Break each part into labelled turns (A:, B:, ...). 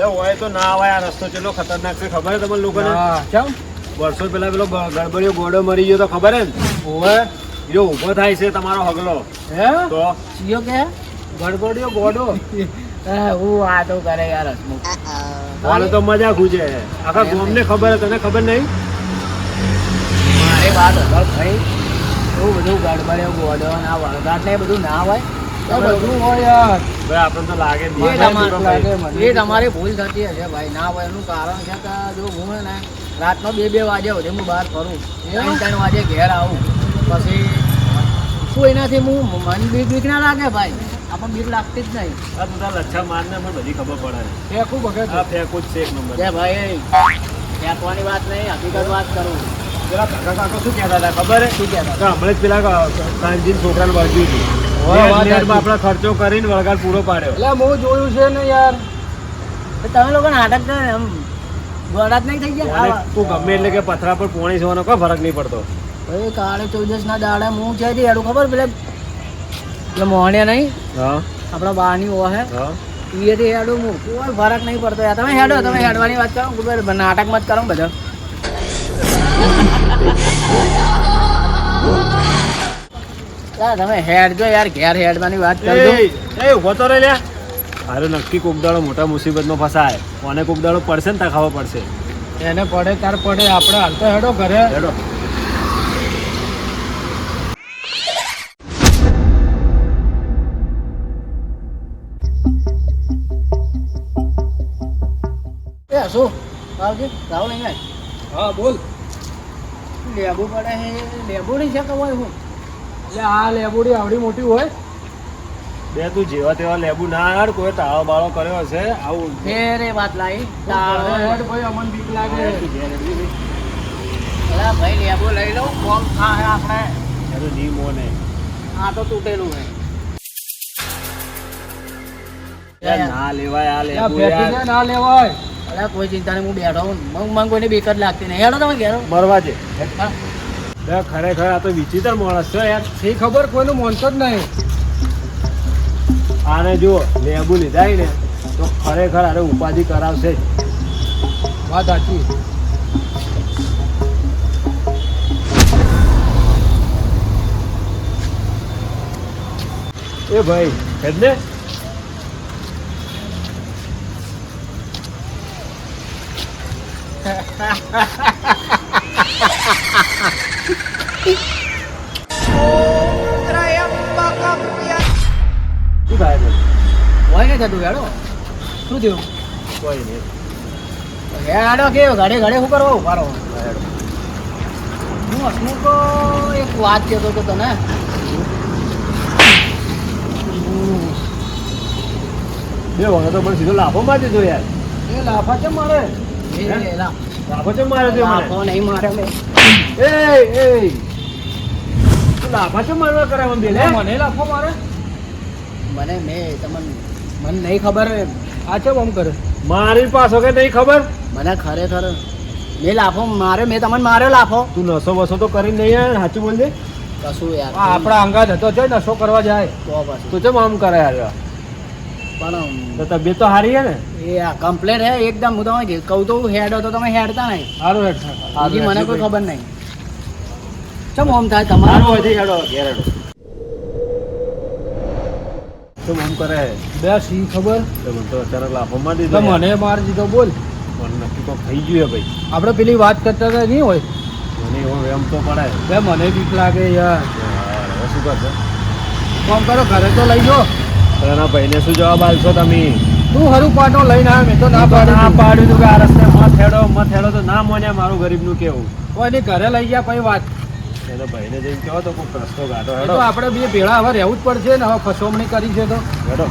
A: હોય તો ના આવે. આ રસ્તો કેટલો ખતરનાક છે ખબર છે તમને લોકોને?
B: કેમ?
A: વર્ષો પેલા પેલો ગડબડીયો ગોડો મરી ગયો તો ખબર હે ને?
B: ઓવે
A: જો ઊભો થાય છે તમારો હગલો
B: હે
A: તો
B: યો કે
A: ગડબડીયો ગોડો
B: હું આ તો કરે યાર હસમુખ.
A: આને તો મજા ખૂજે. આખા ગામને ખબર હે, તને ખબર નહીં?
B: મારે વાત હતો ભાઈ, એવું બધું ગડબડ્યો ગોડો ના વળગાટ ને એ બધું ના હોય. બધું હોય યાર.
A: ભાઈ આપણને તો લાગે જ
B: એ
A: નહીં.
B: તમારી ભૂલ થતી હશે ભાઈ. ના હોય એનું કારણ છે કે જો હું હે ને રાતનો 2-2 વાગે સુધી હું બહાર ફરું, 3-3 વાગે ઘેર આવું, પછી શું એનાથી હું મન બીક ના લાગે ભાઈ. આપણને બીક લાગતી જ નહીં.
A: આ તું તારા લચ્છા મારને મને બધી ખબર પડે.
B: ફેંકું બગડ
A: આ ફેંકું જ છે એક નંબર.
B: ભાઈ ફેંકવાની વાત નહીં, હકીકત વાત કરું.
A: પેલા કાકા કાકો શું કહેતા હતા ખબર હે?
B: શું કહેતા
A: કે હમણાં જ પેલા કાનજીન છોકરાને વળગ્યું હતું. આપણે ખર્ચો કરીને વળગાડ પૂરો પાડ્યો.
B: એટલે હું જોયું છે ને યાર. તમે લોકો નાટક કરે એમ ગોળાત નહીં થઈ ગયા.
A: તું ગમે એટલે કે પથરા પર પોણી જવાનો કોઈ ફરક નહીં પડતો.
B: ભાઈ કાળે 14 ના દાડે હું છે હેડું ખબર પેલે મોહણ્યા નહીં
A: હા
B: આપણા બાની ઓ હે
A: હા
B: એથી હેડું હું કોઈ ફરક નહીં પડતો યાર. તમે હેડો, તમે હેડવાની વાત કરો, નાટક મત કરો બધા. તમે હેડજો યાર, ઘેર હેડવાની વાત કરજો.
A: એ ઉભો તો રે લ્યા. હારે નક્કી કોક દાડો મોટા મુસીબતમાં ફસાય. કોને કોક દાડો પડશે ને તખાવો પડશે.
B: એને પડે તાર પડે, આપણે હાલ તો હેડો ઘરે.
A: હેડો.
B: એ શું રાવજી રાવ નહીં ભાઈ?
A: હા બોલ.
B: લેબુ પડે છે, લેબુ નહીં છે કે હોય હું?
A: એટલે આ લેબુડી આવડી મોટી હોય બે તું જેવા તેવા લેબુ ના યાર. કોઈ તાળો બાળો કર્યો હશે આવું
B: ફેર એ વાત લાવી તાળો હેડ ભાઈ અમન બીક લાગે. અલા ભાઈ લેબુ લઈ લઉં, કોમ થાય આપણે.
A: એનો નિયમો ને
B: આ તો તૂટેલું છે.
A: ના લેવાય આ લેબુ યાર.
B: ના લેવાય. અલા કોઈ ચિંતા નહીં, હું બેઠો હું. મને કોઈને બીક જ લાગતી નહીં. હેડો તમે ઘેરો.
A: મરવા છે. ખરેખર આ તો વિચિત્ર માણસ છે યાર.
B: એ ખબર કોઈનું માનતો જ નહીં.
A: આને જો લેબુ લીધાય ને તો ખરેખર આને ઉપાધિ કરાવશે જ.
B: વાત સાચી.
A: એ ભાઈ હેડ ને. શું થાય છે?
B: હોય નહીં થતું હેડો. શું થયું?
A: કોઈ નહીં.
B: હેડો કેવું ઘડે ઘડે શું કરવા ઉભા રહો? હું હસમુખ એક વાત કહેતો હતો તને.
A: બે વખત તો મને સીધો લાફો મારી દીધો યાર.
B: એ લાફા છે મારે.
A: લાફો ચમ માર્યો છે મને?
B: લાફો નહીં મારે મેં.
A: એ તું લાફા ચમ મારવા કરે મને?
B: મને લાફો મારે? મને મને નહીં ખબર. આ છે આમ કરે
A: મારી પાછો કે નહીં ખબર?
B: મને ખરેખર મેં લાફો મારે, મેં તમને માર્યો લાફો.
A: તું નસો બસો તો કરી નહીં યાર. સાચું બોલજે.
B: કશું યાર
A: આપણા અંગાત હતો છે નશો કરવા જાય
B: તો પાછું.
A: તું ચમ આમ કરે યાર?
B: પણ
A: તો તબિયત તો સારી છે ને?
B: એ આ કમ્પ્લેટ હે એકદમ. હું તમે કહું તો હેડો તો તમે હેડતા નહીં.
A: સારું હેડ.
B: હજી મને કોઈ ખબર નહીં. ચમ ઓમ થાય તમારું?
A: હોય છે હેડો ઘેર હેડો. તો આમ કરે
B: બે સી ખબર
A: તો મને તો અચાનક લાફો મારી દીધો.
B: મને મારી દીધો. બોલ
A: મને નક્કી તો થઈ ગયું ભાઈ.
B: આપણે પેલી વાત કરતા હતા નહીં હોય?
A: મને એવો એમ તો પડે.
B: બે મને બીક લાગે યાર.
A: હવે શું કરશો?
B: ફોન કરો ઘરે તો લઈ જાઓ.
A: એના ભાઈને શું જવાબ આપશો તમે?
B: તું હરું પાટો લઈને આવે. મેં તો ના
A: ના પાડ્યું તું કે આ રસ્તે મત હેડો તો ના મોન્યા મારું ગરીબનું કેવું.
B: કોઈ નહીં ઘરે લઈ ગયા પછી વાત.
A: એનો ભાઈને જઈને કહો તો કોઈ રસ્તો ગાઢો
B: એ
A: હેડો.
B: તો આપણે બે ભેળા હવે રહેવું જ પડશે ને. હવે ફસવણી કરી છે તો
A: હેડો.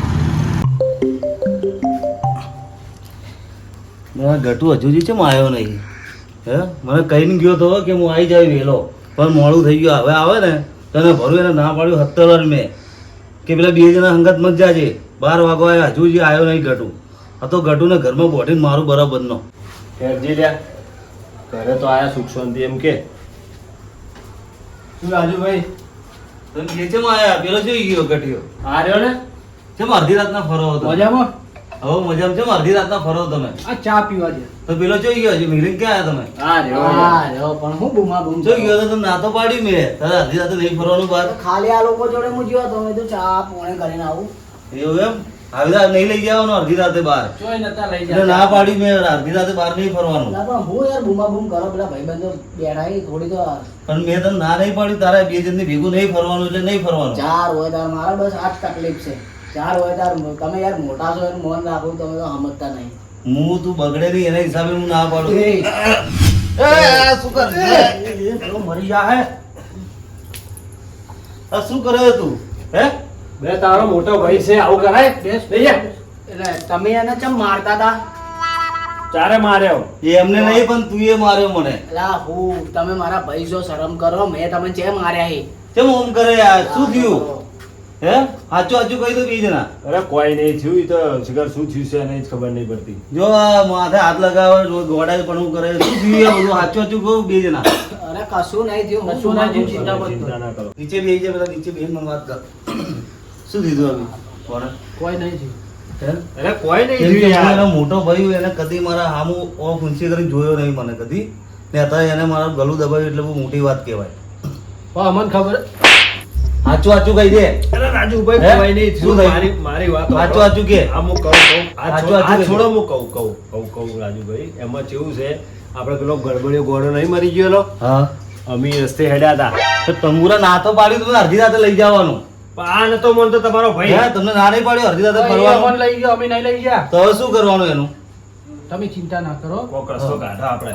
C: ગટુ હજુ ચેમ આવ્યો નહીં? હે મને કહીને ગયો તો કે હું આવી જાય વહેલો, પણ મોડું થઈ ગયું. હવે આવે ને તને ભરું. એને ના પાડ્યું 70 વાર મેં કે પેલા 2 જણા હંગત મત જાજે. 12 વાગવા આવ્યા હજુ જે આવ્યો નહીં ગટુ. આ તો ગટુને ઘરમાં બોટીને મારું બરાબરનો.
A: હેરજી લ્યા ઘરે તો આયા સુખ શાંતિ એમ કે.
C: શું રાજુભાઈ તમે કે ચેમ આવ્યા? પેલો જોઈ ગયો ગઠિયો
A: આ રહ્યો ને
C: ચેમ અડધી રાતના ફરો હતો?
B: મજામાં.
C: હવે મજામાં છે અડધી રાતના ફરો તમે
B: આ ચા પીવા દે.
C: તો પેલો ચોઈ ગયો હજી મિલિંગ ક્યાં આવ્યા તમે
B: હા રહ્યો પણ હું બૂમા બૂમ
C: ચોઈ ગયો તો તમે ના તો પાડી મેં તારે અડધી રાતે નહીં ફરવાનું બહાર
B: ખાલી આ લોકો જોડે હું જ્યો તો મેં તો ચા પોણે કરીને આવું.
C: એવું એમ આવી રાત નહીં લઈ જવાનું અડધી રાતે બહાર
B: જોઈ નતા લઈ
C: એટલે ના પાડી મેં અડધી રાતે બહાર નહીં ફરવાનું
B: ના પણ હું યાર બૂમા બૂમ કરો પેલા ભાઈબંધો બેઠા છે, થોડી તો
C: પણ મેં તને ના નહીં પાડ્યું તારા બે જણને ભેગું નહીં ફરવાનું એટલે નહીં ફરવાનું
B: ચાર હોય તાર મારા બસ આ જ તકલીફ છે. ચાર હોય તાર તમે યાર મોટા છો એનું મન રાખો તમે તો સમજતા નહીં.
C: હું તું બગડે નહીં એના હિસાબે હું ના પાડું
B: એ,
C: શું કર પેલો મરી જા હે આ શું કરે છે તું હે
A: બે તારો મોટો ભાઈ છે આવું કરાય લઈ જા.
B: એટલે તમે એને ચમ મારતા હતા?
A: ચારે માર્યો
C: એ એમને નહીં પણ તું એ માર્યો મને
B: એલા હું તમે મારા ભાઈ જો શરમ કરો, મેં તમે ચેમ માર્યા હે?
C: કેમ ઓમ કરે યાર શું થયું હે હાચું હાચું કહી દો બે જણા
A: અરે કોઈ નહીં થયું ઈ તો શિખર શું થયું છે એને જ ખબર નહીં પડતી.
C: જો આ માથે હાથ લગાવે ગોડાય પણ હું કરે શું થયું આ બધું હાચું હાચું કહું બે જણા
B: અરે કશું નહીં થયું,
A: કશું ના થયું,
B: ચિંતા મત
A: ચિંતા
B: કરો.
A: ના કરો.
C: નીચે બેસી જાય બધા નીચે બેસી મને વાત કર શું થયું હવે કોને
B: કોઈ નહીં થયું.
C: હે
A: અરે કોઈ નહીં
C: કેમ કે
A: થયું
C: હું
A: યાર.
C: એનો મોટો ભાઈ હોય, એને કદી મારા હામું ઓફ ઊંચી કરીને જોયો નહીં મને કદી ને અત્યારે એને મારા ગળું દબાવ્યું એટલે બહુ મોટી વાત કહેવાય
B: પણ અમને ખબર
C: હાચું હાચું કહી દે
A: અરે રાજુભાઈ
C: હે?
A: કોઈ નહીં
C: શું
A: થયું.
C: થયું?
A: મારી વાત
C: હાચું હાચું કે
A: આ હું કહું આ
C: હાચું
A: છોડ-
C: હાચું
A: આ
C: કે.
A: છોડો હું કહું રાજુભાઈ એમાં કેવું છે આપણે પેલો ગડબડિયો ઘોડો નહીં મરી ગયેલો
C: હા
A: અમે રસ્તે હેડ્યા હતા
C: તો તંબુરા ના તો પાડ્યું તમે અડધી રાતે લઈ જવાનું
A: પણ આ નતો મનતો તમારો ભાઈ
C: હે તમને ના નહીં પાડ્યું અડધી રાતે ફરવાનું
B: લઈ ગયો, અમે નહીં લઈ ગયા.
C: તો હવે શું કરવાનું એનું
D: તમે ચિંતા ના કરો.
A: કોક રસ્તો કાઢો આપણે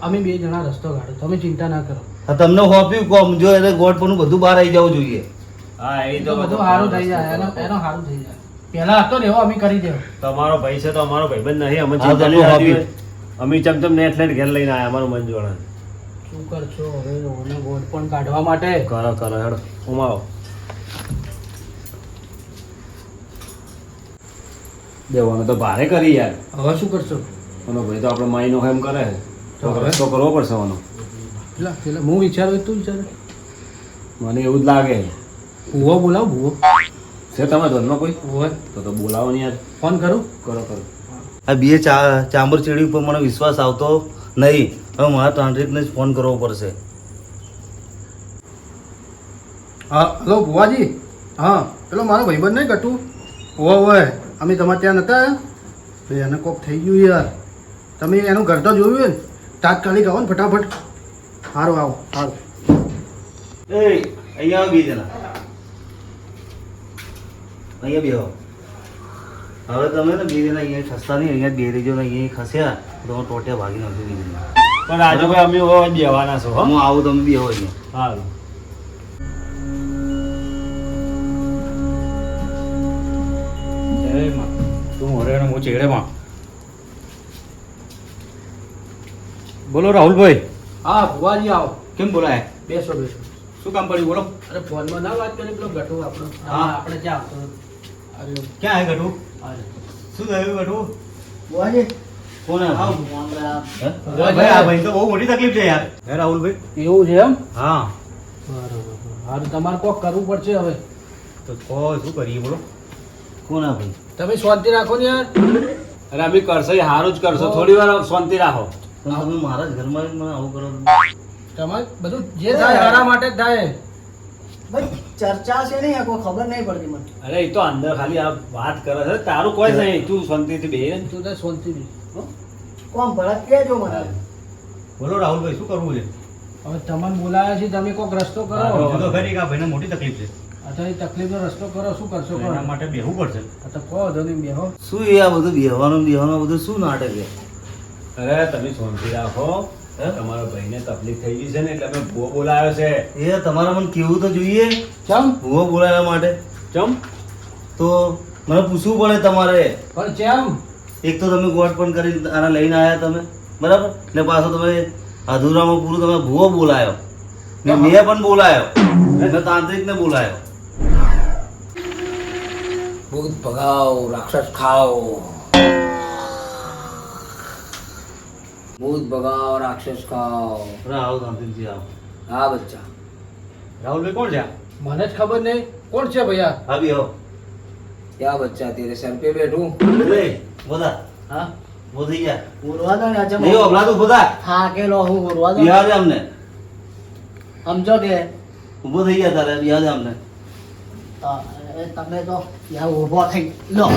D: અમે બે જણા રસ્તો કાઢો, તમે ચિંતા ના કરો.
C: આ તમને હોપ્યું કોમ જો એને ગોળ પરનું બધું બહાર આવી જવું જોઈએ
A: હા એ
D: તો બધું સારું થઈ જાય, એનો સારું થઈ જાય. પહેલા હતો ને એવો અમે કરી દેવો.
A: તમારો ભાઈ છે તો અમારો ભાઈબંધ નહીં અમે
C: હા,
A: ચિંતા
C: તમે
A: નહીં
C: હોપી.
A: રાખી. અમે ચમચમ નેટ લઈને ઘેર લઈને આવ્યા અમારું મન જોડે
D: શું કરશો હવે ઓને ગોળ પણ કાઢવા માટે?
A: કરો કરો હેડો ઉમાવો દેવો અમે તો ભારે કરી યાર
D: હવે શું કરશો?
A: એનો ભાઈ તો આપણે માઈનો એમ કરે તો
D: હવે?
A: રસ્તો કરવો પડશે એનો
D: પેલા હું વિચારું તું વિચારે.
A: મને એવું જ લાગે
D: ભૂવો બોલાવો, ભૂવો.
A: છે તમે ધનમાં કોઈ
D: હોય
A: તો બોલાવો ને યાર
D: ફોન કરું.
A: કરો કરો
C: આ બે ચાંબર ચીડી ઉપર મને વિશ્વાસ આવતો નહીં હવે મારા તાંત્રિકને જ ફોન કરવો પડશે
D: હા હલો ભુવાજી. હા પેલો મારો ભાઈબંધ નહીં ગટુ? હોય અમે તમારે ત્યાં નતા આવ્યા? ભાઈ એને કોક થઈ ગયું યાર. તમે એનું ઘર તો જોયું હોય ને? તાત્કાલિક આવો ને ફટાફટ. સારું આવો સારું.
C: એ અહીંયા આવો બે જણા અહીંયા બેહો હવે તમે ને બે જણા અહીંયા ખસતા નહીં અહીંયા જ બે રહીજો ને અહીંયા ખસ્યા તો તમે ટોટિયા ભાગી નાખજો બે જણા.
A: પણ રાજુભાઈ અમે હવે બેવાના છો હો
C: હું આવું તમે બેહો અહીંયા
A: હારું
E: તું હરે હું ચેડેમાં બોલો રાહુલભાઈ
D: હા ભુવાજી આવો.
E: કેમ બોલાય
D: બેસો બેસો.
E: શું કામ પડ્યું બોલો
D: અરે ફોનમાં ના વાત કરી પેલો ગટુ આપણો.
E: હા.
D: આપણે ત્યાં આવતો. અરે
E: ક્યાં આવ્યું ગઢું
D: અરે.
E: શું થયું ગઢું
B: ભુવાજી,
C: કોણ આ
B: આવો.
C: ભાઈ?
B: રામ રામ.
C: હે?
E: ભાઈ આ ભાઈ તો બહુ મોટી તકલીફ છે યાર હે રાહુલભાઈ
D: એવું છે એમ?
E: હા
D: બરોબર. હારું તમારે કોક કરવું પડશે હવે.
E: તો કહો શું કરીએ બોલો
C: કોણ આ ભાઈ?
D: તમે શાંતિ રાખો ને યાર.
A: અરે અમે કરશો એ સારું જ કરશો થોડી વાર શાંતિ રાખો
C: પણ તમે મારા જ ઘરમાં જ મને આવું કરો છો.
D: તમારે બધું જે થાય મારા માટે જ થાય.
B: ભાઈ ચર્ચા છે નહીં, આ કોઈ ખબર નહીં પડતી મને.
A: અરે એ તો અંદર ખાલી આ વાત કરે છે તારું કોઈ જ નહીં તું શાંતિથી બે
D: તું તો શાંતિ બી.
B: કોમ ભળત કહેજો મને.
E: બોલો રાહુલભાઈ શું કરવું છે
D: હવે તમને બોલાયા છે, તમે કોક રસ્તો કરો.
E: હજુ તો ખરી કે આ ભાઈને મોટી તકલીફ છે
D: અત્યારે તકલીફનો રસ્તો કરો, શું કરશો
E: તો
D: કરો.
E: એના માટે બેહવું પડશે
D: આ તો કહો ધોની બેહો.
C: શું એ આ બધું બેહવાનું બેહવાનું બધું શું નાટક છે
A: અરે તમે શાંતિ રાખો
C: હે?
A: તમારા ભાઈને તકલીફ થઈ ગઈ છે ને એટલે અમે ભૂવો બોલાવ્યો છે
C: એ તમારે મને કેવું તો જોઈએ
D: ચમ
C: ભૂવો બોલાવવા માટે
A: ચમ
C: તો મને પૂછવું પડે તમારે
D: પણ ચમ
C: એક તો તમે ગોળ પણ કરી આના લઈને આવ્યા તમે બરાબર ને પાછો તમે અધૂરામાં પૂરું તમે ભૂવો બોલાયો ને મેં પણ બોલાયો મેં તાંત્રિકને બોલાયો
B: ભૂત ભગાવ, રાક્ષસ ખાઓ. ભૂત ભગાવ, રાક્ષસ ખાઓ.
C: અરે આવો તાંત્રિકજી આવો
B: હા બચ્ચા.
E: રાહુલભાઈ કોણ છે આ?
D: મને જ ખબર નહીં કોણ છે ભૈયા.
C: હા બી આવો
B: क्या बच्चा तेरे सर पे बैठूं
C: લે બોધા
B: हाँ
C: બો થઈ ગયા
B: बोलवा दो ने अच्छा
C: નહીં ઓબલા તું બોધા
B: हाँ के लो हूँ बोलवा दो
C: બિહાર અમને
B: समझो के
C: ઊભો થઈ ગયા તારે બિહાર અમને
B: તમે તો યાર ઊભો થઈ લો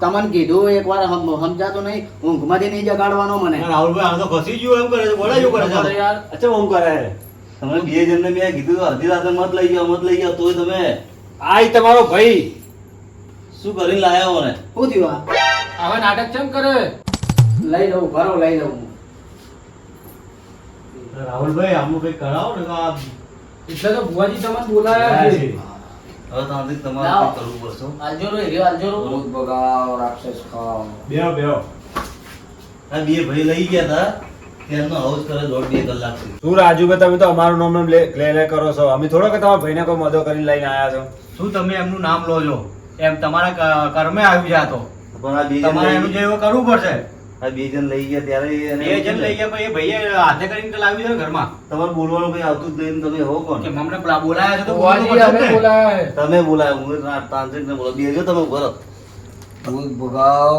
B: તમને કીધું એકવાર સમજાતો નહીં ઊંઘમાંથી નહીં જગાડવાનો મને
E: રાહુલભાઈ આમ તો ઘસી ગયું એમ કરે છે બોલા જેવું કરે છે
A: યાર અચ્છા ઓમ કરે
C: તમે બે જણને મેં કીધું તો અડધી રાતે મત લઈ જાઓ તોય તમે
A: આઈ તમારો ભાઈ
C: શું કરીને લાયા મને
B: શું થયું આ
A: આવા નાટક કેમ કરે
B: લઈ લઉં ભરો લઈ લઉં
E: રાહુલભાઈ આમનું કંઈક કરાવો ને તો આ
A: એટલે તો ભુવાજી તમને બોલાયા છે
C: હવે તાંત્રિક તમારે
B: લાવો.
C: કંઈક કરવું પડશે હો.
B: આલજો રે આલજો ભૂત બગાવ રાક્ષસ ખાવ
E: બેહો બેહો
C: આ બે ભાઈ લઈ ગયા હતા તેમનો હાઉસ કરે 1.5 કલાક થી
A: તું રાજુભાઈ તમે તો અમારું નામ લે કરો છો અમે થોડો કે તમારા ભાઈને કોઈ મદદ કરીને લઈને આવ્યા છો
E: શું તમે એમનું નામ લો છો એમ તમારા કર્મે આવ્યું છે આ તો
C: પણ આ બે
E: તમારે એનું
C: જણ
E: જેવું કરવું પડશે
C: આ બે જણ લઈ ગયા ત્યારે એને
E: બે જણ લઈ ગયા પણ એ ભાઈએ હાથે કરીને લાવ્યું છે ને ઘરમાં
C: તમારે બોલવાનું કઈ આવતું જ નહીં ને તમે હો કોણ
E: કે અમને બોલાયા છે તો
A: ભુવાજી
E: બોલવું
A: અમે
E: પડશે ને.
A: બોલાયા છે.
C: તમે બોલાય હું તાંત્રિક ને બોલો બેજો તમે બોલો
B: ભૂત બગાવ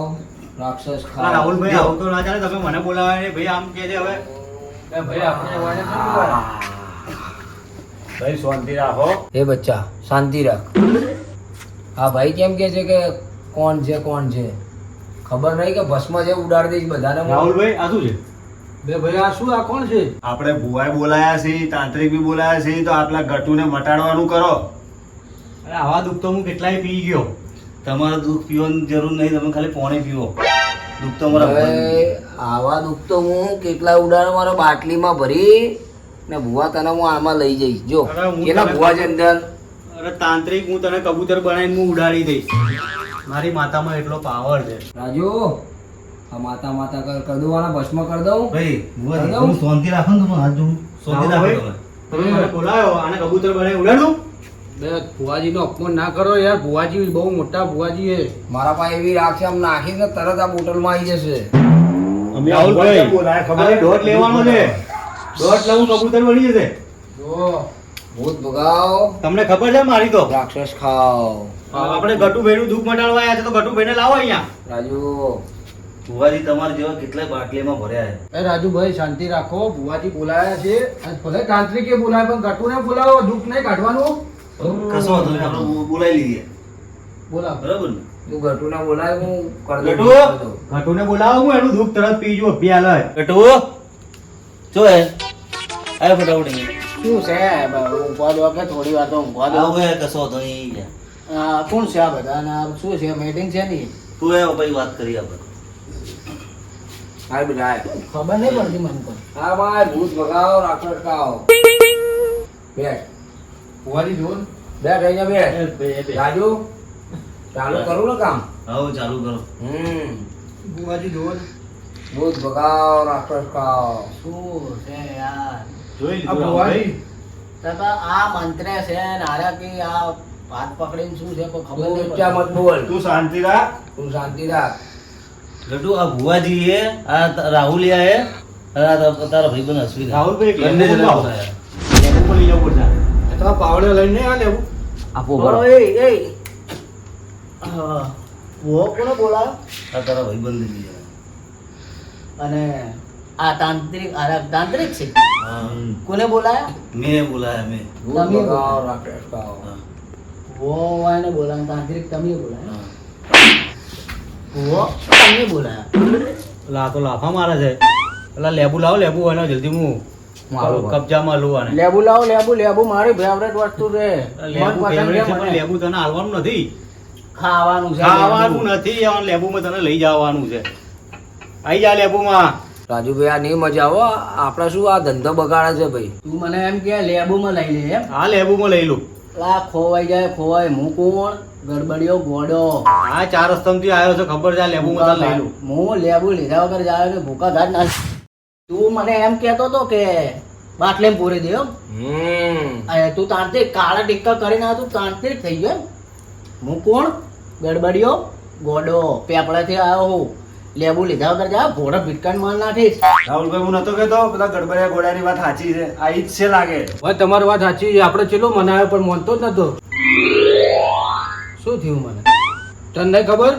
B: રાક્ષસ
E: ના, રાહુલભાઈ આવું તો ના ચાલે તમે મને બોલાવે ને ભાઈ આમ કહે છે હવે
A: એ ભાઈ આપણે વાળે કેમ બોલાયા? ભાઈ શાંતિ રાખો
B: હે બચ્ચા શાંતિ રાખ હા ભાઈ કેમ કે છે કે કોણ છે ખબર નહીં કે ભસ્મ જે ઉડાડી દઈશ બધાને
E: રાહુલભાઈ આ શું છે
A: બે ભાઈ આ શું આ કોણ છે આપણે ભુવાએ બોલાયા છે તાંત્રિક બી બોલાયા છે તો આપલા ગટુને મટાડવાનું કરો
E: અરે આવા દુઃખ તો હું કેટલાય પી ગયો
C: તમારે દૂધ પીવાની જરૂર નહીં તમે ખાલી પાણી પીવો દૂધ તો મારા
B: હવે આવા દુઃખ તો હું કેટલા ઉડાડ મારા બાટલીમાં ભરી ને ભુવા તને હું આમાં લઈ જઈશ જો
E: અરે હું
B: કેટલા
E: તને-
B: ભુવા છે અંદર
E: અરે તાંત્રિક હું તને કબૂતર બનાવીને હું ઉડાડી દઈશ મારી માતામાં એટલો પાવર છે
B: રાજુ આ માતા માતા કર દઉં ભસ્મ કર દઉં
C: ભાઈ ભુવાજી,
B: હલો?
C: તમે શાંતિ રાખો ને તમે હાથ જોડું શાંતિ રાખો
E: રાહુલભાઈ,
C: તમે
E: તમે મને બોલાયો આને કબૂતર બનાવી ઉડાડું
A: બે ભુવાજીનો અપમાન ના કરો યાર ભુવાજી બહુ મોટા ભુવાજી છે
B: મારા પાસે એવી રાખ છે આમ નાખીશ ને તરત આ બોટલમાં આવી જશે
E: રાહુલભાઈ ખાલી દોઢ લેવાનો છે દોઢ લઉં કબૂતર બની જશે
A: જો
B: ભૂત ભગાવ
E: તમને ખબર છે મારી તો
B: રાક્ષસ ખાઓ
E: આપણે ગટુભાઈનું દુઃખ મટાડવા આવ્યા છે તો ગટુભાઈને લાવો અહીંયા
B: રાજુ
C: ભુવાજી તમારા જેવા કેટલાય બાટલીમાં ભર્યા છે
A: એ રાજુભાઈ શાંતિ રાખો ભુવાજી બોલાયા છે અને ભલે તાંત્રિકે બોલાય પણ ગટુને બોલાવો દુઃખ નહીં કાઢવાનું
C: કશો વાંધો નહીં આપણે બોલાવી લઈએ
A: બોલાવો
C: બરાબર ને
B: તું ગટુને બોલાય હું કર દઉં.
E: ગટુ ગટુને બોલાવો હું એનું દુઃખ તરત પીજો અભિયાલ હોય
C: બેટુ જો હે આય ફટાફટ અહીંયા.
B: શું છે ઊંઘવા દો કે થોડી વાર તો ઊંઘવા દો
C: આવો હે કશો વાંધો નહીં
B: કોણ છે આ બધા અને આ શું છે મીટિંગ છે ની
C: તું એ પછી વાત કરી આપણે
B: હાય બેટા ખબર નહીં પડતી મને તો હા ભાઈ ભૂત ભગાવો રાક્ષસ ખાઓ બેઠ
A: ભુવાજી જો ને.
B: બેઠ અહીંયા બેઠ રાજુ ચાલુ કરું ને કામ
C: આવો ચાલુ કરો
A: ભુવાજી જો ને.
B: ભૂત ભગાવો રાક્ષસ ખાઓ શું છે યાર
E: જોઈ
A: આ
E: લીધું
A: ભુવાજી
E: રાહુલભાઈ
B: આ મંત્ર છે નારાકી આ હાથ પકડીને શું છે કોઈ ખબર નહીં મત બોલ
A: તું શાંતિ રાખ
B: તું શાંતિ રાખ
C: બેટુ આ ભુવાજી એ આ રાહુલિયા એ અને આ તારા ભાઈબંધ અશ્વિન
E: રાહુલભાઈ એક
C: બંને
E: લેબુ
C: જણા
E: બોલાવો.
C: બોલાયા.
E: લેબુ પર લઈ જવું પડશે
A: એ તો આ પાવડે લઈને આ લેવું
B: આપો બરો એ વો કોને બોલાયો
C: આ તારા ભાઈબંધ બી છે.
B: અને આ તાંત્રિક છે
C: હા.
B: કોને બોલાયા
C: મેં બોલાયા મેં
B: તમે વો વાને બોલાયા તાંત્રિક તમે બોલાયા
C: હા.
B: વો તમે બોલાયા
E: લા તો લાફા મારે છે પેલા લેબુ લાવો લેબુ અને જલ્દી હું
B: મારો ભાઈ.
E: કબજામાં લઉં આને
B: લેબુ લાવો લેબુ મારી ફેવરેટ વસ્તુ છે
E: લેબુ
B: મન પસંદ
E: favorite
B: છે
E: છે પણ
B: મને.
E: લેબુ તને હાલવાનું નથી
B: ખાવાનું છે
E: ખાવાનું નથી આ લેબુમાં તને લઈ જવાનું છે આઈ જા લેબુમાં
B: રાજુભાઈ આ નહીં મજા આવો આપણે શું આ ધંધો બગાડે છે ભાઈ તું મને એમ કે લેબુમાં લઈ લે એમ
E: આ લેબુમાં લઈ લઉં
B: આ ખોવાઈ જાય હું કોણ ગડબડિયો ગોડો
E: આ ચાર રસ્તમથી આવ્યો છે ખબર છે આ લેબુમાં તને લઈ લઉં
B: હું લેબુ લીધા વગર જાય કે ભૂકા ઘાટ ના તું મને એમ કહેતો તો કે બાટલીમાં પૂરી દે એમ તું તાંત્રિક કાળા ટીક્કા કરીને આ તું તાંત્રિક થઈ ગયો એમ હું કોણ ગડબડિયો ગોડો પેપડાથી આવ્યો હું લેબુ લીધા વગર જા ભોળા ભીટકાન માર નાખીશ
A: રાહુલભાઈ હું નતો કહેતો પેલા ગડબડિયા ઘોડાની વાત સાચી છે આ ઈ જ છે લાગે ભાઈ તમારી વાત સાચી છે આપણે ચેલો મનાયો પણ માનતો જ નતો
B: શું થયું મને
D: તને નહીં ખબર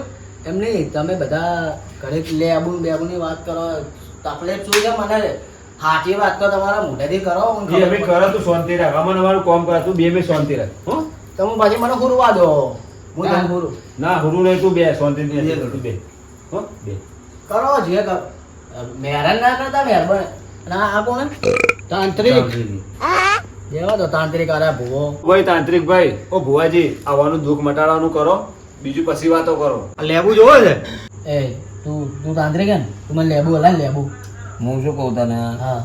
B: એમ નહીં તમે બધા ઘરે લેબુની વાત કરો તકલીફ શું છે મને સાચી વાત તો તમારા મોઢેથી કરો મને
A: જે
B: ખબર
A: અમે
B: પડે.
A: કરો તું શાંતિ રાખ અમારે અમારું કામ કર તું બે શાંતિ રાખ હો
B: તમે પછી મને હુરવા દો હું તમને હુરું
A: ના હુરું નહીં તું બે શાંતિ તું બે હો બે
B: કરો જે કરો મહેરાન ના કરતા મહેરબાન ના આ કોણ
D: તાંત્રિક
B: જેવા તો તાંત્રિક આરા ભૂવો
A: ભાઈ તાંત્રિક ભાઈ ઓ ભુવાજી આવવાનું દુઃખ મટાડવાનું કરો બીજું પછી વાતો કરો
E: આ લેબુ જોવો છે
B: એ તું તાંત્રિક હે ને તું મને લેબુ હલાય લેબુ
F: હું શું કહું તને
B: હા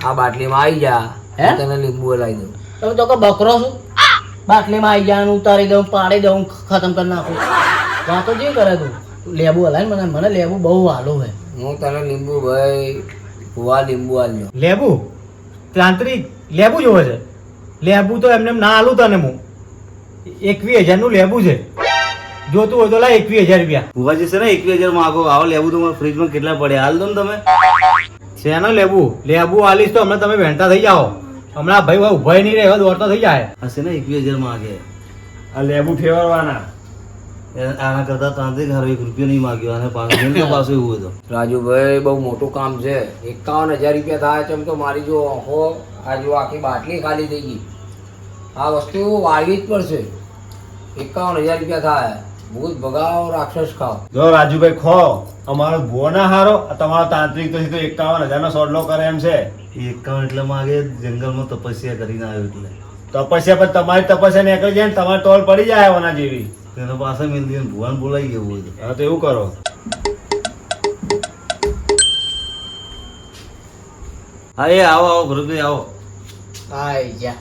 F: આ બાટલીમાં આવી જા
B: હે?
F: હું તને લીંબુ હલાવી દઉં
B: તમે તો કે બકરો છું બાટલીમાં આવી જાય ઉતારી દઉં પાડી દઉં ખતમ કરી નાખું વાતો જે કરે તું લેબુ હલાય મને લેબુ બહુ હાલું હે
F: હું તને લીંબુ ભાઈ ભુવા લીંબુ આલ્યો
E: લેબુ તાંત્રિક લેબુ જોવે છે લેબુ તો એમને એમ ના આલું તને હું 21,000 નું લેબુ છે જોતું હોય તો લા 21,000 રૂપિયા
C: ભુવાજી છે ને 21,000 માંગો આવો લેવું તો મારા ફ્રીજમાં કેટલા પડ્યા હાલ દો ને તમે
E: શેનો લેબુ લેબુ આલીશ તો હમણાં તમે વહેંચતા થઈ જાઓ હમણાં ભાઈ ઉભા નહીં રહે દોડતા થઈ જાય
C: હશે ને 21,000 માંગે
A: આ લેબુ ફેરવવાના
C: આના કરતા તાંત્રિક હારો 1 રૂપિયો નહીં માગ્યો અને પાછું પાછું એવું હતું
F: રાજુભાઈ બહુ મોટું કામ છે 51,000 રૂપિયા થાય છે એમ તો મારી જો આંખો આ જો આખી બાટલી ખાલી થઈ ગઈ આ વસ્તુ વાળવી જ પડશે 51,000 રૂપિયા થાય ભૂત ભગાવો રાક્ષસ ખાઓ
A: જો રાજુભાઈ ખો અમારો ભુવો ના હારો આ તમારો તાંત્રિક તો સીધો 51,000 નો સોડલો કરે એમ છે
C: 51 એટલે માગે જંગલમાં તપસ્યા કરીને આવ્યો એટલે
A: તપસ્યા પર તમારી તપસ્યા નીકળી જાય ને તમારે ટોલ પડી જાય આના જેવી
C: તેનો પાસે મેં ભુવાન બોલાઈ ગયો હોય
A: હા તો એવું કરો
C: હા એ આવો આવો ભરતભાઈ આવો
B: આઈ જા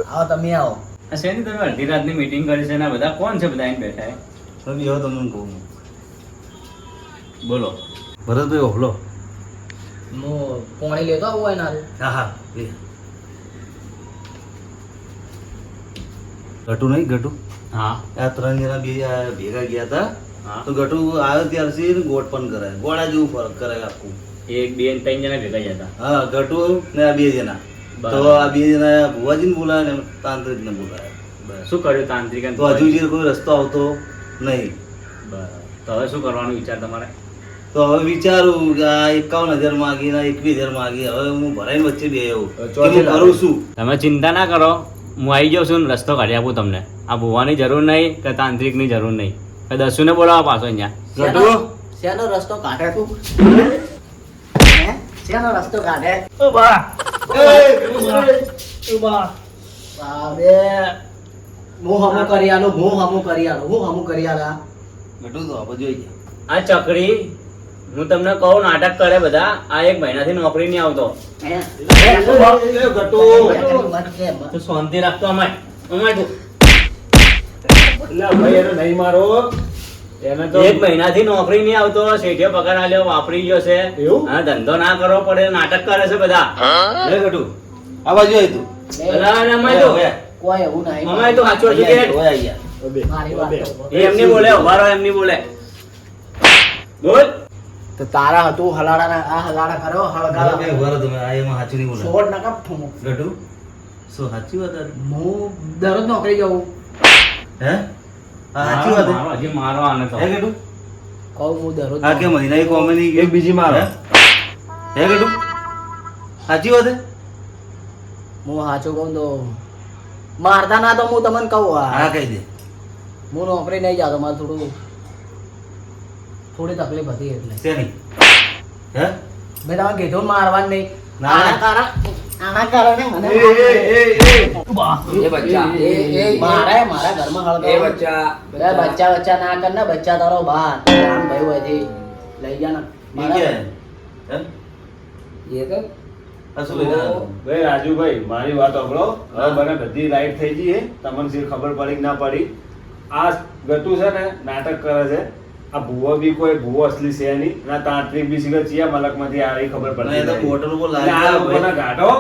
B: આવો તમે આવો
G: આ શેની તમે અડધી રાતની મીટિંગ કરી છે ને આ બધા કોણ છે બધા આઈને બેઠા
C: તમે આવો તમને કહું બોલો ભરતભાઈ ઓહલો
B: હું પોણી લેતો આવું હોય ના
C: હા હા લે ગટુ નહીં ગટુ
G: હા
C: આ 3 જણા ભેગા ગયા હતા
G: હા
C: તો ગટુ આવ્યો ત્યારથી ગોટ પણ કરાય ગોળા જેવું ફરક કરાય આખું
G: એક બે ને ત્રણ જણા ભેગા જતા
C: હા ગટુ ને આ 2 જણા તો
G: બરાબર.
C: આ 2 જણા ભુવાજીને બોલાવે ને તાંત્રિક ને બોલાવે બસ.
G: શું કર્યું તાંત્રિક
C: તો હજુ જે કોઈ રસ્તો આવતો નહીં
G: બરાબર તો હવે શું કરવાનું વિચાર તમારે
C: તો હવે વિચારું કે આ 51,000 માગી ને 21,000 માગી હવે હું ભરાઈને વચ્ચે બે આવું કે હું કરું શું
G: તમે ચિંતા ના કરો હું આવી જાઉં છું ને રસ્તો કાઢી આપું તમને આ ભૂવાની જરૂર નહીં કે તાંત્રિકની જરૂર નહીં કે દસુને બોલાવો પાછો અહીંયા
C: ગટુ
B: શેનો રસ્તો કાઢે તું હે શેનો રસ્તો કાઢે બાબે હું હમું કરી આલું હું હમું કરી આલા
C: ગટુ તો આપણે જોઈ ગયા
G: આ ચકડી હું તમને કહું નાટક કરે બધા આ 1 મહિનાથી નોકરી નહીં આવતો
B: હે
G: તો શાંતિ રાખતો અમાય અમાય તું
A: એટલે ભાઈ એને નહીં મારો એને તો
G: 1 મહિનાથી નોકરી નહીં આવતો શેઠિયો પગાર આલ્યો વાપરી ગયો છે
A: એવું?
G: હા ધંધો ના કરવો પડે નાટક કરે છે બધા
C: લે ગટુ આ બાજુ આવી તું
G: અલા, અલા, અમાય તો
B: કોઈ એવું નહીં
G: અમાય તો સાચું હતું કે
C: ઓય આઈ ગયા
B: મારી વાત તો.
G: એ એમની બોલે ઉભા રહો એમની બોલે બોલ
B: તો તારા હતું હલાડા આ હલાડા કરો હળગાડા
C: ભરતભાઈ ઉભા રહો તમે આ એમાં સાચું નહીં બોલો
B: સોળ નકા ફૂમું.
C: ગટુ શું સાચી વાત આ?
B: હું દરરોજ નોકરી જાઉં
C: હે આ સાચી વાત હે?
G: હજી મારો આને તો
C: હે ગટુ
B: કહું હું દરરોજ
C: આ કે મહિનાની કોમેડી
A: એક બીજી મારો
C: હે ગટુ સાચી વાત હે
B: હું સાચું કહું તો મારતા ના તો હું તમને કહું
C: હા કહી દે
B: હું નોકરી નહીં જાતો મારે થોડી તકલીફ હતી એટલે
C: શેની હે
B: મેં તમે કીધું મારવાનું નહીં
C: ના.
B: આના કારણે મને
F: એ બચ્ચા
B: મારા ઘરમાં
F: એ
B: હળગાવું.
F: બચ્ચા
B: બે બચ્ચા ના કર ને બચ્ચા તારો બાર આમ ભાઈ હોયથી લઈ જા ને
C: ઈ કે હે
F: એ તો
C: આ શું લઈને આવ્યો?
A: ભાઈ રાજુભાઈ મારી વાત સાંભળો હવે મને બધી લાઈટ થઈ ગઈ છે તમને શી ખબર પડી કે ના પડી આ ગટુ છે ને નાટક કરે છે આ ભૂવો બી કોઈ ભૂવો અસલી છે નહીં અને આ તાંત્રિક બી શીખર ચિયા મલકમાંથી આવી ખબર
C: ના,
A: પડતી
C: એ તો
A: નથી.
C: બોટલ ઉપર
A: એટલે આ
C: લાગ્યા
A: લોકોને
C: ભાઈ.
A: ગાંઠો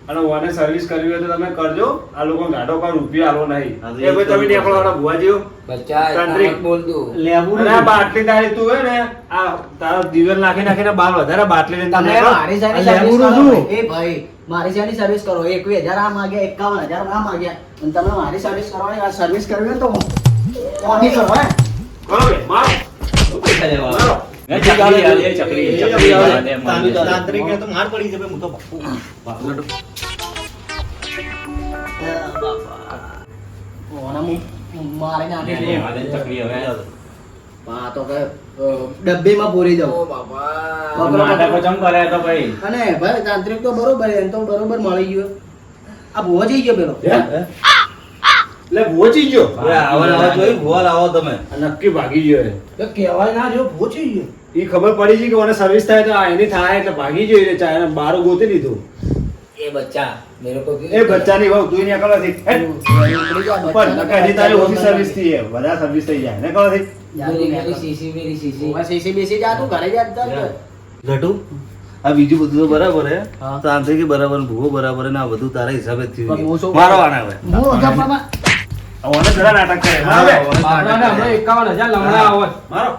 A: અને ઓને સર્વિસ કરવી હોય તો તમે કરજો આ લોકો ગાંઠો કોઈ રૂપિયો આલો નહીં
C: હા, તો
A: એ ભાઈ તમે નીકળો વાળા ભુવાજીઓ
F: બચ્ચા
A: તાંત્રિક.
F: બોલ તું
E: લેબુ
A: અને આ બાટલી તારી તું હે ને આ તારો દિવેલ નાખીને બાર વધારે બાટલી લઈને તું
B: તમે
A: નીકળ.
B: મારી સાઈડની
E: આ
B: સર્વિસ
E: લેબુનું
B: કરો
E: શું?
B: ભાઈ. એ ભાઈ મારી સાઈડની સર્વિસ કરો 21,000 આ માંગ્યા 51,000 આ માંગ્યા અને તમે મારી સર્વિસ કરવાની આ સર્વિસ કરવી હોય ને તો ઓની કરો હે
A: કરો બે, મારો. મારો.
G: એ ચકરી આવે, એ ચકરી, ચકરી આવે, દે, મારી દે.
E: તાંત્રિકને તો માર પડી છે ભાઈ, હું તો ભાગું.
B: ઓના હું મારે નાખી
G: એ
B: દઉં.
G: વાદે ચકરી હવે.
B: આ તો કે ડબ્બીમાં પૂરી દઉં.
G: નાટકો ચમ કરે તો ભાઈ.
B: અને ભાઈ તાંત્રિક તો બરોબર એમ તો બરોબર મળી ગયો. આ ભૂવો જઈ ગયો પેલો.
A: હે? એટલે ભોચી ગયો.
C: હવે આવો ને આવો જોઈ ભૂવા લાવો તમે.
A: આ નક્કી ભાગી ગયો એ.
B: તો કહેવાય ના જો ભૂવો જઈ ગયો.
A: ઈ ખબર પડી છે કે મને સર્વિસ થાય તો આ એની થાય એટલે ભાગી ગયો એટલે ચાય બાર ગોતી લીધું.
F: એ બચ્ચા મેરે કો
A: એ બચ્ચાની વહુ તું એને અકલ નથી. હે? પણ નકા હજી તારી ઓછી સર્વિસ થી એ બધા સર્વિસ થઈ જાય ને કહો થી.
F: मेरी शीशी मेरी शीशी
B: સીસી બીસી જા તું ઘરે જા ચાલ.
C: ગટુ આ બીજું બધું તો બરાબર હે
B: હા.
C: તાંત્રિક બરાબર ને ભૂવો બરાબર હે ને આ બધું તારા હિસાબે જ થયું
B: પણ હું
C: છે.
B: શું
C: મારો આના હવે
B: હું ગપ્પામાં
A: હવે ઓને જરા નાટક કરે.
C: હા,
A: હવે.
C: હવે.
E: બાપરાને હમણાં 51,000 લમણા આવત.
A: મારો.